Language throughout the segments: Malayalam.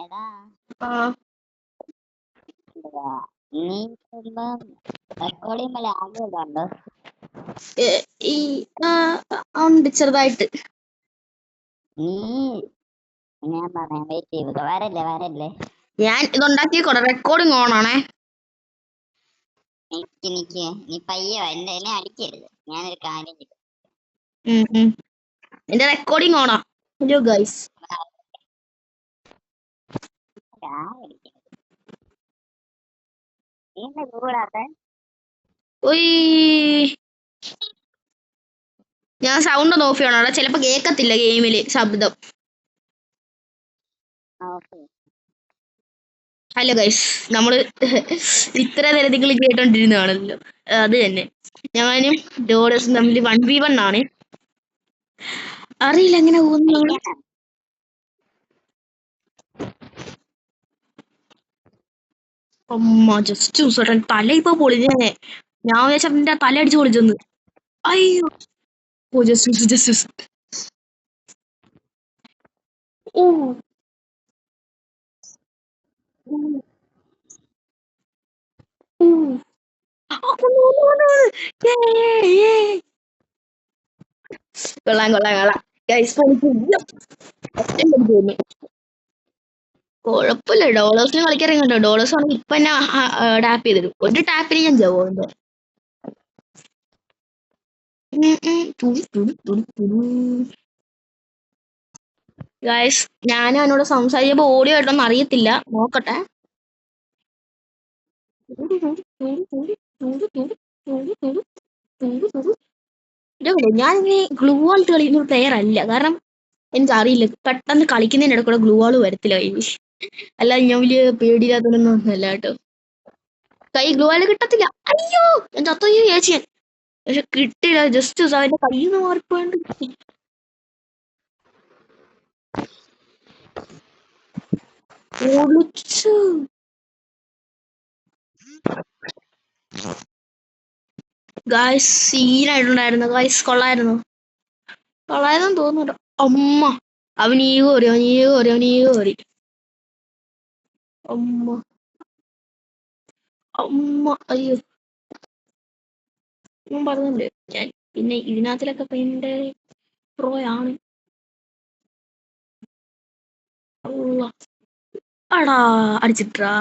എടാ ആ എന്തുവാ, നീ ഇപ്പം റെക്കോർഡിംഗ് ലാഗ് ഇതുണ്ടോ? ഈ ഉണ്ട് ചെറുതായിട്ട്. നീ ഞാൻ പറയാം, വെയിറ്റ് ചെയ്തോ, വരല്ലേ ഞാൻ ഇതുണ്ടാക്കിക്കോട്ടെ, റെക്കോർഡിംഗ് ഓൺ ആണേ. നിക്ക് നീ പയ്യെ എന്നെ അടിക്കരുത്. ഞാനൊരു കാര്യം ചെയ്തു. എന്റെ റെക്കോർഡിംഗ് ഓണാ. Hello guys. കൂടാതെ ഞാൻ സൗണ്ട് ഒന്ന് ഓഫ് ചെയ്യണം, ചിലപ്പോ കേക്കത്തില്ല ഗെയിമില് ശബ്ദം. ഹലോ ഗൈസ്, നമ്മള് ഇത്ര നേരം നിങ്ങൾ കേട്ടോണ്ടിരുന്നതാണല്ലോ, അത് തന്നെ. ഞാനും ഡോളേഴ്സും തമ്മിൽ 1v1 ആണ്. അറിയില്ല എങ്ങനെ പോകുന്നു. അമ്മ ജസ്റ്റ് ചേട്ടൻ തല ഇപ്പൊ പൊളിഞ്ഞേ. ഞാൻ വിചാരിച്ച എന്റെ തല അടിച്ചു പൊളിച്ചെന്ന്. അയ്യോ, ഓ ജസ്റ്റ് ഓ കൊള്ളാം ഗൈസ്. കുഴപ്പമില്ല, ഡോളേഴ്സിന് കളിക്കാറുണ്ട്. ഡോളേഴ്സ് ആണെങ്കിൽ ഇപ്പൊ എന്നെ ടാപ്പ് ചെയ്തിടും. ഒരു ടാപ്പിന് ഞാൻ ജവുണ്ട്. ഗൈസ്, ഞാൻ അവനോട് സംസാരിച്ചപ്പോ ഓഡിയോ ആയിട്ടൊന്നും അറിയത്തില്ല, നോക്കട്ടെ. ഞാൻ ഇങ്ങനെ ഗ്ലൂ വാൾ കളിക്കുന്ന പ്ലെയർ അല്ല, കാരണം എനിക്ക് അറിയില്ല, പെട്ടെന്ന് കളിക്കുന്നതിന്റെ ഇടയ്ക്കൂടെ ഗ്ലൂ വാൾ വരത്തില്ല കയ്യിൽ. അല്ല, ഞാൻ വലിയ പേടിയില്ലാത്തതൊന്നും അല്ല കേട്ടോ. കൈ ഗ്ലൂ വാൾ കിട്ടത്തില്ല. അയ്യോ, ഞാൻ ചത്തയ്യോ ചേച്ചി. പക്ഷെ കിട്ടില്ല, ജസ്റ്റ് അവന്റെ കയ്യിൽ നിന്ന് മാറിപ്പോണ്ട്. ഗായ്സ് സീനായിട്ടുണ്ടായിരുന്നു ഗായ്സ്, കൊള്ളായിരുന്നു തോന്നുന്നു. അമ്മ അവൻ കയറി. അമ്മ അയ്യോ, ഞാൻ പറഞ്ഞില്ലേ, ഞാൻ പിന്നെ ഇതിനകത്തിലൊക്കെ പെയിന്റ് പ്രോ ആണ്. അടാ അടിച്ചിട്ടാ.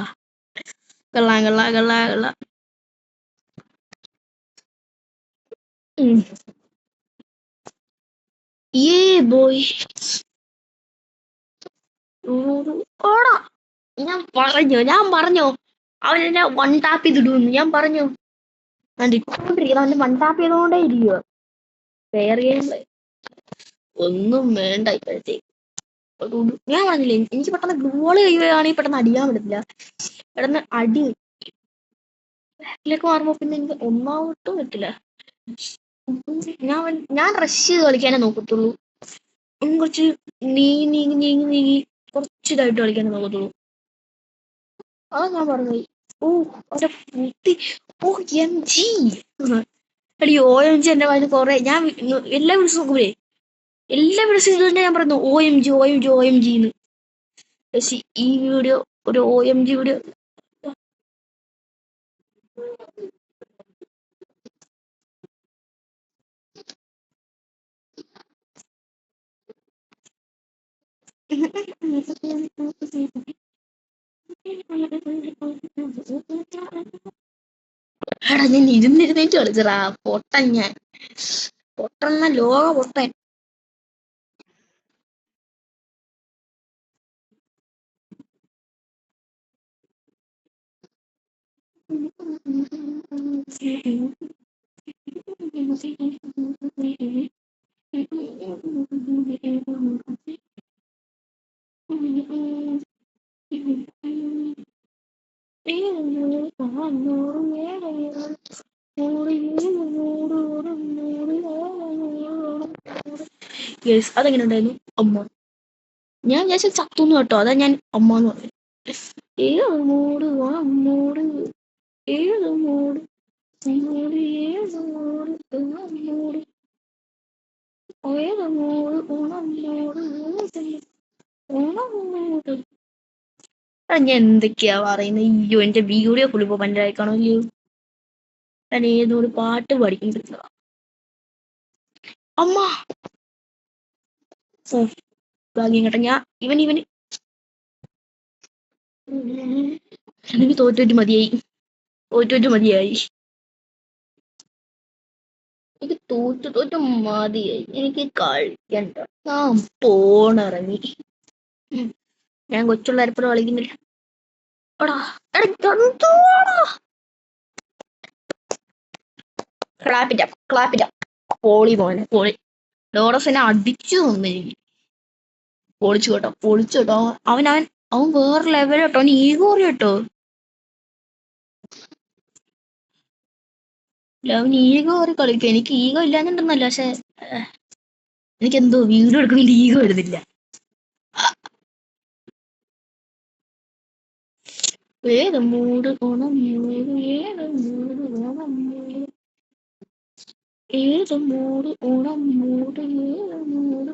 കൊള്ളാം. ബോയ്, ഓടാ. ഞാൻ പറഞ്ഞു അവനെന്നെ വൺ ടാപ്പ് ചെയ്തിടുന്നു. ഞാൻ പറഞ്ഞു അവന്റെ വൺ ടാപ്പ് ചെയ്തോണ്ടേ ഇരിക്കുക. വേറെ ഒന്നും വേണ്ട ഇപ്പോഴത്തേക്ക്. ഞാൻ പറഞ്ഞില്ലേ, എനിക്ക് പെട്ടെന്ന് ഗോള് കഴിയുകയാണെങ്കിൽ പെട്ടെന്ന് അടിക്കാൻ പറ്റത്തില്ല. പെട്ടെന്ന് അടി ബാക്കിലേക്ക് മാറുമ്പോ പിന്നെ എനിക്ക് ഒന്നാമട്ടും പറ്റില്ല. ഞാൻ റഷ് ചെയ്ത് കളിക്കാനേ നോക്കത്തുള്ളൂ. കുറച്ച് നീങ്ങി കുറച്ച് ഇതായിട്ട് കളിക്കാനേ നോക്കത്തുള്ളൂ. അതാ ഞാൻ പറഞ്ഞത്. എടി OMG എന്റെ വായിന്ന് കൊറേ ഞാൻ എല്ലാ വീഡിയോസും നോക്കൂലേ, എല്ലാ വീഡിയോസും ഇത് തന്നെ ഞാൻ പറയുന്നു, OMG എന്ന്. പക്ഷെ ഈ വീഡിയോ ഒരു OMG വീഡിയോ. എടാ, ഞാൻ ഇരുന്നിരുന്നേറ്റ് കളിച്ചറാ പൊട്ടൻ. ഞാൻ പൊട്ടന്ന ലോക പൊട്ടൻ. അതെങ്ങനെ ഉണ്ടായിരുന്നു അമ്മ? ഞാൻ വിചാരിച്ച ചത്തുന്നു കേട്ടോ, അതാ ഞാൻ അമ്മ എന്ന് പറഞ്ഞു. ഏത് മൂട് മൂട് ഏത് മൂട് മൂട് ഏത് മൂട് മൂട് ഏത് മൂട് ഓണം മൂട് ഓണം മൂട് ഞാൻ എന്തൊക്കെയാ പറയുന്നത്? അയ്യോ എന്റെ വീഡിയോ ഫുള്ളിപ്പോ പഞ്ചായക്കാണോ അയ്യോ. ഞാൻ ഏതൊരു പാട്ട് പഠിക്കുന്നത് അമ്മ. ഓ ഭാഗ്യം കേട്ടോ. ഇവന് എനിക്ക് തോറ്റോറ്റ് മതിയായി. എനിക്ക് തോറ്റു മതിയായി. എനിക്ക് കളിക്കണ്ട. ഞാൻ പോണിറങ്ങി. ഞാൻ കൊച്ചുള്ളവരെപ്പോഴും കളിക്കുന്നില്ല. എടാ ക്ലാപ്പിറ്റ പോളി മോനെ പോളി. ലോറസിനെ അടിച്ചു തന്നിരിക്കും. പൊളിച്ചു കേട്ടോ. അവൻ വേറെ ലെവൽ കേട്ടോ. അവൻ ഈഗോ കേട്ടോ. അവൻ ഈഗോ കളിക്കും. എനിക്ക് ഈഗോ ഇല്ലാന്നുണ്ടെന്നല്ല, പക്ഷെ എനിക്കെന്തോ വീഡിയോ എടുക്കുന്നതിൽ ഈഗോ വരുന്നില്ല. ഏത് മൂട് ഓണം മൂട് ഏത് മൂട് ഓണം മൂട് ഏത് മൂട് ഓണം മൂട് ഏത് മൂട്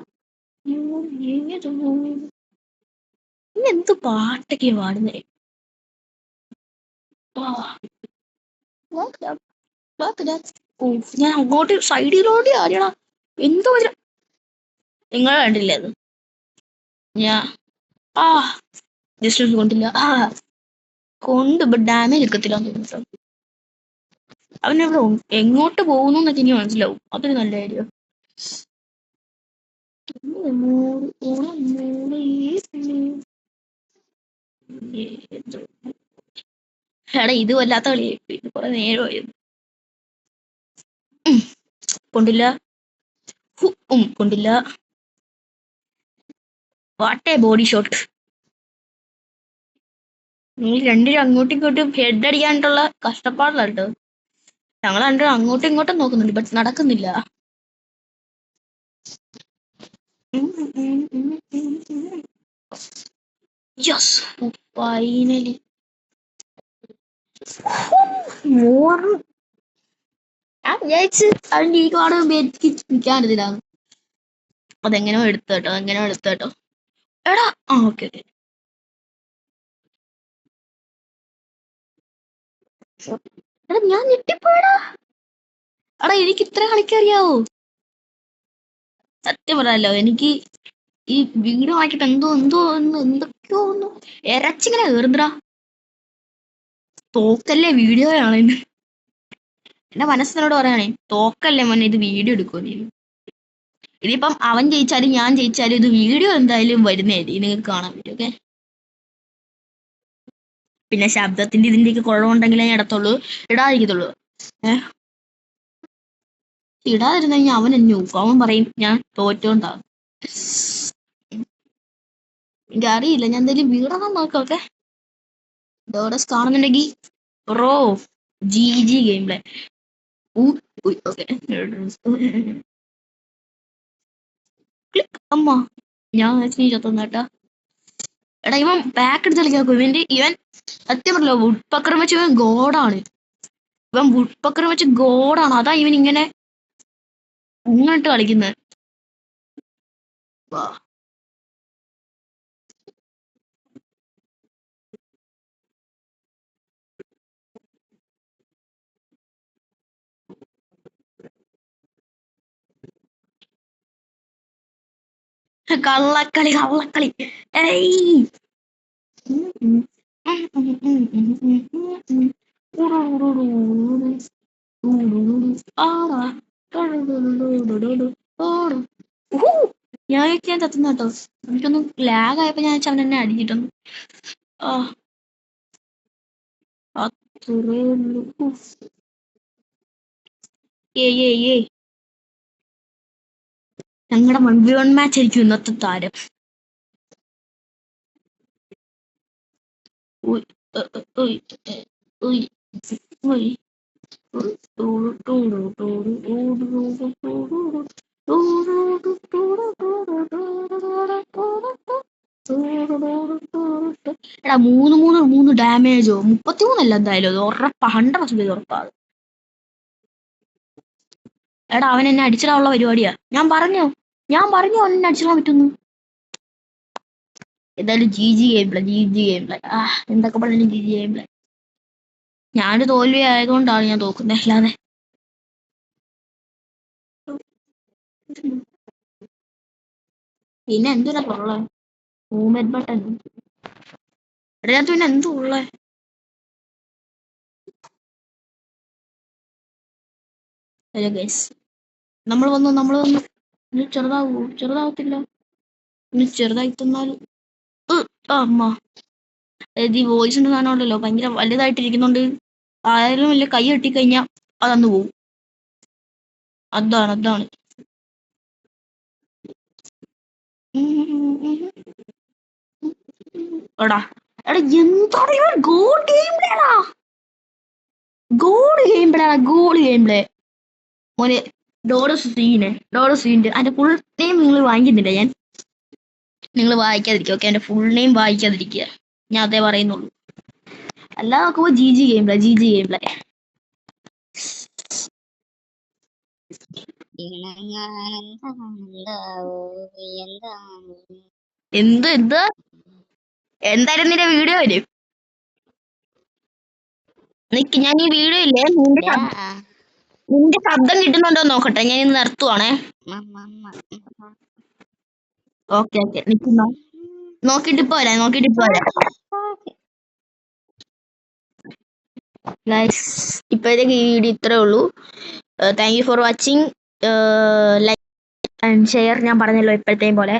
ഏത് മൂട്. എന്ത് പാട്ടൊക്കെ പാടുന്നേ. ഞാൻ അങ്ങോട്ട് സൈഡിലോട്ട് ആരെടാ എന്തോ നിങ്ങൾ കണ്ടില്ലേ അത്? ഞാൻ ജസ്റ്റ് കൊണ്ടില്ല. കൊണ്ട് ഡാമേജ് എടുക്കത്തില്ല തോന്നുന്നു. അവനെവിടെ എങ്ങോട്ട് പോകുന്നു എന്നൊക്കെ ഇനി മനസ്സിലാവും. അതൊരു നല്ല കാര്യം. എടാ ഇത് വല്ലാത്ത കളിയായി. ഇത് കുറെ നേരമായി. കൊണ്ടില്ല. കൊണ്ടില്ല. വാട്ടേ ബോഡി ഷോട്ട്. നിങ്ങൾ രണ്ടുപേരും അങ്ങോട്ടും ഇങ്ങോട്ടും ഹെഡ് അടിക്കാനായിട്ടുള്ള കഷ്ടപ്പാടില്ല കേട്ടോ. ഞങ്ങൾ രണ്ടുപേരും അങ്ങോട്ടും ഇങ്ങോട്ടും നോക്കുന്നുണ്ട്, ബട്ട് നടക്കുന്നില്ല. Yes finally. ഞാൻ വിചാരിച്ച് അതിന്റെ ഈ കാർഡ് നിൽക്കാനിതിലാണ്. അതെങ്ങനെയോ എടുത്തു കേട്ടോ. എടാ ഓക്കെ. എടാ ഞാൻ ഞെട്ടിപ്പോയടാ. എടാ എനിക്ക് ഇത്ര കളിക്കറിയാവോ? സത്യം പറയാലോ, എനിക്ക് ഈ വീഡിയോ ആക്കിട്ട് എന്തൊക്കെയോ ഒന്ന് എരച്ചിങ്ങനെ കേറുന്നടാ. തോക്കല്ലേ വീഡിയോ ആണ്. എന്റെ മനസ്സിനോട് പറയണേ, തോക്കല്ലേ മോനെ, ഇത് വീഡിയോ എടുക്കുമോ നീ? ഇതിപ്പം അവൻ ജയിച്ചാലും ഞാൻ ജയിച്ചാലും ഇത് വീഡിയോ എന്തായാലും വരുന്നതായിരിക്കും, നിങ്ങൾക്ക് കാണാൻ പറ്റും. ഓക്കെ. പിന്നെ ശബ്ദത്തിന്റെ ഇതിന്റെയൊക്കെ കുഴപ്പമുണ്ടെങ്കിലേ ഞാൻ ഇടാതിരിക്കത്തുള്ളൂ. ഇടാതിരുന്നു കഴിഞ്ഞാൽ അവൻ എന്നെ നോക്കും. അവൻ പറയും ഞാൻ തോറ്റോണ്ടാവും. എനിക്കറിയില്ല, ഞാൻ എന്തായാലും വീടണം നോക്കാം. ഓക്കെ. ഡോറസ് കാണുന്നുണ്ടെങ്കിൽ raw G game play. Okay. അമ്മ ഞാൻ നീ ചത്തോട്ടാ. എടാ ഇവൻ ബാക്ക് എടുത്ത് കളിക്കാൻ ഇവൻ സത്യം പറഞ്ഞല്ലോ വുഡ് പക്കർ വെച്ച് ഇവൻ ഗോഡാണ്. അതാ ഇവൻ ഇങ്ങനെ ഇങ്ങോട്ട് കളിക്കുന്നത്. കള്ളക്കളി ഏയ്. ഞാൻ തത്തുന്ന കേട്ടോ. എനിക്കൊന്നും ലാഗ് ആയപ്പോ ഞാൻ അവൻ എന്നെ അടിച്ചിട്ടൊന്നും. അത്രേ ഉള്ളൂ. ഞങ്ങളുടെ 1v1 മാച്ച് ആയിരിക്കും ഇന്നത്തെ താരം. എടാ 3 ഡാമേജോ 33 എന്തായാലും അത് ഉറപ്പാ. 100% ഉറപ്പാ. എടാ അവൻ എന്നെ അടിച്ചിടാനുള്ള പരിപാടിയാ. ഞാൻ പറഞ്ഞു അവൻ എന്നെ അടിച്ചിടാൻ പറ്റുന്നു. എന്തായാലും GG game play, GG game play. എന്തൊക്കെ പറഞ്ഞാലും GG ഗെയിം പ്ലേ. ഞാനൊരു തോൽവി ആയതുകൊണ്ടാണ് ഞാൻ തോക്കുന്നത്, അല്ലാതെ പിന്നെ എന്തിനാ ഉള്ളേ? മൂവ്മെന്റ് ബട്ടൺ ഇതിനകത്ത് പിന്നെ എന്തു ഉള്ളേ? ഹലോ ഗൈസ്, നമ്മൾ വന്നു. ഇനി ചെറുതാവത്തില്ല. ഇനി ചെറുതായി തന്നാലും അമ്മ ഈ വോയിസിന്റെ സാധനം ഉണ്ടല്ലോ, ഭയങ്കര വലുതായിട്ടിരിക്കുന്നുണ്ട്. ആയാലും വലിയ കൈ കെട്ടിക്കഴിഞ്ഞാ അതന്ന് പോവും. അതാണ്. എടാ എന്താണ് ഗോഡ് ഗെയിം പ്ലേടാ, ഗോഡ് ഗെയിം പ്ലേ മോനെ. ഡോഡോ സീൻ്റെ അതിന്റെ ഫുൾ നെയിം നിങ്ങൾ വാങ്ങിക്കുന്നില്ല. നിങ്ങൾ വായിക്കാതിരിക്കുക, ഓക്കെ? എന്റെ ഫുൾ നെയിം വായിക്കാതിരിക്കുക, ഞാൻ അതേ പറയുന്നുള്ളൂ. അല്ലാതെ നോക്കുമ്പോ GG ഗെയിം പ്ലേ. എന്തായാലും നിന്റെ വീഡിയോ വരും. നിക്ക്, ഞാൻ ഈ വീഡിയോ ഇല്ലേ, നിന്റെ ശബ്ദം കിട്ടുന്നുണ്ടോ നോക്കട്ടെ. ഞാൻ ഇന്ന് നിർത്തുവാണേ. ഓക്കെ നിൽക്കുന്നോ, നോക്കിട്ട് പോരാ. ഗൈസ്, ഇപ്പോഴത്തേക്ക് ഈ വീഡിയോ ഇത്രേ ഉള്ളൂ. Thank you for watching. Like and share, ഞാൻ പറഞ്ഞല്ലോ ഇപ്പോഴത്തെയും പോലെ.